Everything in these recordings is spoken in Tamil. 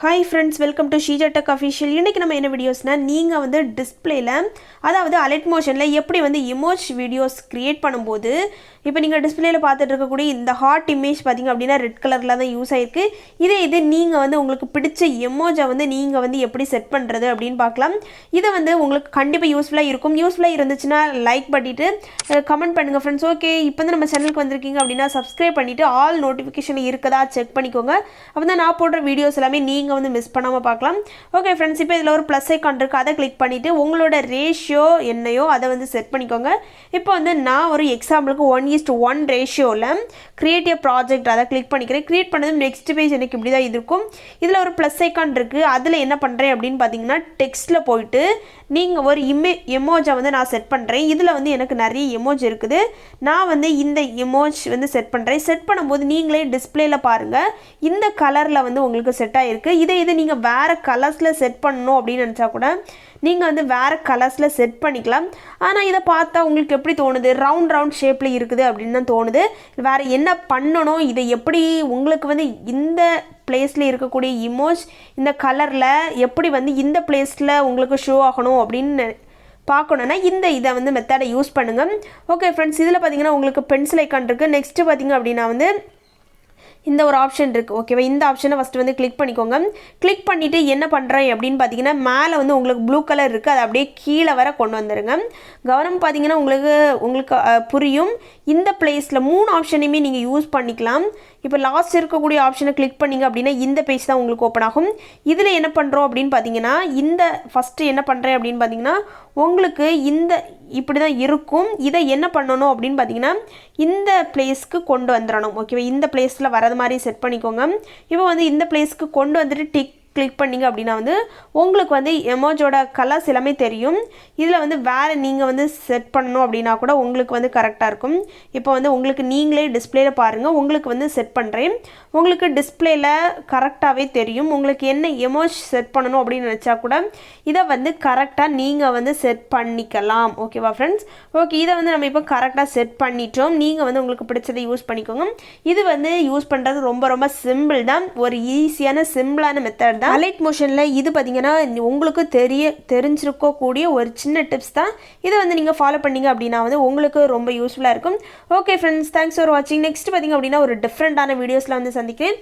Hi friends, welcome to Sheeja Tech Official. இன்னைக்கு நம்ம என்ன வீடியோஸ்னா நீங்க வந்து டிஸ்ப்ளேல அதாவது Alight motionல எப்படி வந்து emoji வீடியோஸ் கிரியேட் பண்ணும்போது இப்போ நீங்க டிஸ்ப்ளேல பார்த்துட்டு இருக்க கூடிய இந்த ஹார்ட் இமேஜ் பாத்தீங்க அப்படினா ரெட் கலர்ல தான் யூஸ் ஆயிருக்கு. இது நீங்க வந்து உங்களுக்கு பிடிச்ச எமோஜை வந்து நீங்க வந்து எப்படி செட் பண்றது அப்படினு பார்க்கலாம். இது வந்து உங்களுக்கு கண்டிப்பா யூஸ்ஃபுல்லா இருக்கும். யூஸ்ஃபுல்லா இருந்துச்சுனா லைக் பண்ணிட்டு கமெண்ட் பண்ணுங்க फ्रेंड्स. ஓகே, இப்போ வந்து நம்ம சேனலுக்கு வந்திருக்கீங்க அப்படினா Subscribe பண்ணிட்டு ஆல் நோட்டிஃபிகேஷன் இருக்கதா செக் பண்ணிக்கோங்க. அப்பதான் நான் போடுற வீடியோஸ் எல்லாமே நீங்க வந்து மிஸ் பண்ணாம பார்க்கலாம். ஓகே फ्रेंड्स, இப்போ இதல ஒரு ப்ளஸ் ஐகான் இருக்கு. அதை கிளிக் பண்ணிட்டு உங்களோட ரேஷியோ என்னையோ அதை வந்து செட் பண்ணிக்கோங்க. இப்போ வந்து நான் ஒரு எக்ஸாம்பிளுக்கு 1:1 ரேஷியோல கிரியேட் a ப்ராஜெக்ட் அதை கிளிக் பண்ணிக்கிறேன். கிரியேட் பண்ணதும் நெக்ஸ்ட் பேஜ் எனக்கு இப்படி தான் இருக்கும். இதில் ஒரு ப்ளஸ் ஐகான் இருக்குது. அதில் என்ன பண்ணுறேன் அப்படின்னு பார்த்தீங்கன்னா டெக்ஸ்ட்டில் போயிட்டு நீங்கள் ஒரு எமோஜை வந்து நான் செட் பண்ணுறேன். இதில் வந்து எனக்கு நிறைய எமோஜ் இருக்குது. நான் வந்து இந்த எமோஜ் வந்து செட் பண்ணுறேன். செட் பண்ணும்போது நீங்களே டிஸ்பிளேயில் பாருங்கள் இந்த கலரில் வந்து உங்களுக்கு செட் ஆகிருக்கு. இதை நீங்கள் வேறு கலர்ஸில் செட் பண்ணணும் அப்படின்னு நினச்சா கூட நீங்கள் வந்து வேறு கலர்ஸில் செட் பண்ணிக்கலாம். ஆனால் இதை பார்த்தா உங்களுக்கு எப்படி தோணுது? ரவுண்ட் ஷேப்பில் இருக்குது அப்படின்னு தான் தோணுது. வேறு என்ன பண்ணணும், இதை எப்படி உங்களுக்கு வந்து இந்த பிளேஸில் இருக்கக்கூடிய இமோஜ் இந்த கலரில் எப்படி வந்து இந்த பிளேஸில் உங்களுக்கு ஷோ ஆகணும் அப்படின்னு பார்க்கணுன்னா இதை வந்து மெத்தடை யூஸ் பண்ணுங்கள். ஓகே ஃப்ரெண்ட்ஸ், இதில் பார்த்தீங்கன்னா உங்களுக்கு பென்சில் ஐக்கான் இருக்குது. நெக்ஸ்ட்டு பார்த்தீங்க அப்படின்னா வந்து இந்த ஒரு ஆப்ஷன் இருக்குது. ஓகேவா, இந்த ஆப்ஷனை ஃபஸ்ட்டு வந்து கிளிக் பண்ணிக்கோங்க. கிளிக் பண்ணிவிட்டு என்ன பண்ணுறேன் அப்படின்னு பார்த்தீங்கன்னா மேலே வந்து உங்களுக்கு ப்ளூ கலர் இருக்குது. அதை அப்படியே கீழே வர கொண்டு வந்துடுங்க. கவனம் பார்த்தீங்கன்னா உங்களுக்கு புரியும். இந்த பிளேஸில் 3 ஆப்ஷனையுமே நீங்கள் யூஸ் பண்ணிக்கலாம். இப்போ லாஸ்ட் இருக்கக்கூடிய ஆப்ஷனை கிளிக் பண்ணிங்க அப்படின்னா இந்த பேஜ் தான் உங்களுக்கு ஓப்பன் ஆகும். இதில் என்ன பண்ணுறோம் அப்படின்னு பார்த்தீங்கன்னா இந்த ஃபஸ்ட்டு என்ன பண்ணுறேன் அப்படின்னு பார்த்தீங்கன்னா உங்களுக்கு இப்படி தான் இருக்கும். இதை என்ன பண்ணணும் அப்படின்னு பார்த்தீங்கன்னா இந்த பிளேஸ்க்கு கொண்டு வந்துடணும். ஓகேவா, இந்த பிளேஸில் வரது மாதிரி செட் பண்ணிக்கோங்க. இப்போ வந்து இந்த பிளேஸ்க்கு கொண்டு வந்துட்டு டிக் கிளிக் பண்ணிங்க அப்படின்னா வந்து உங்களுக்கு வந்து எமோஜோட கலர்ஸ் எல்லாமே தெரியும். இதில் வந்து வேறு நீங்கள் வந்து செட் பண்ணணும் அப்படின்னா கூட உங்களுக்கு வந்து கரெக்டாக இருக்கும். இப்போ வந்து உங்களுக்கு நீங்களே டிஸ்பிளேயில் பாருங்கள். உங்களுக்கு வந்து செட் பண்ணுறேன். உங்களுக்கு டிஸ்பிளேயில் கரெக்டாகவே தெரியும். உங்களுக்கு என்ன எமோஜ் செட் பண்ணணும் அப்படின்னு நினச்சா கூட இதை வந்து கரெக்டாக நீங்கள் வந்து செட் பண்ணிக்கலாம். ஓகேவா ஃப்ரெண்ட்ஸ்? ஓகே, இதை வந்து நம்ம இப்போ கரெக்டாக செட் பண்ணிட்டோம். நீங்கள் வந்து உங்களுக்கு பிடிச்சதை யூஸ் பண்ணிக்கோங்க. இது வந்து யூஸ் பண்ணுறது ரொம்ப சிம்பிள் தான். ஒரு ஈஸியான சிம்பிளான மெத்தட். Alight motionல இது பார்த்தீங்கன்னா உங்களுக்கு தெரிஞ்சிருக்கக்கூடிய ஒரு சின்ன டிப்ஸ் தான். இதை வந்து நீங்கள் ஃபாலோ பண்ணீங்க அப்படின்னா வந்து உங்களுக்கு ரொம்ப யூஸ்ஃபுல்லாக இருக்கும். ஓகே ஃப்ரெண்ட்ஸ், தேங்க்ஸ் ஃபார் வாட்சிங். நெக்ஸ்ட் பார்த்தீங்க அப்படின்னா ஒரு டிஃப்ரெண்ட்டான வீடியோஸில் வந்து சந்திக்கிறேன்.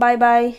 பாய்.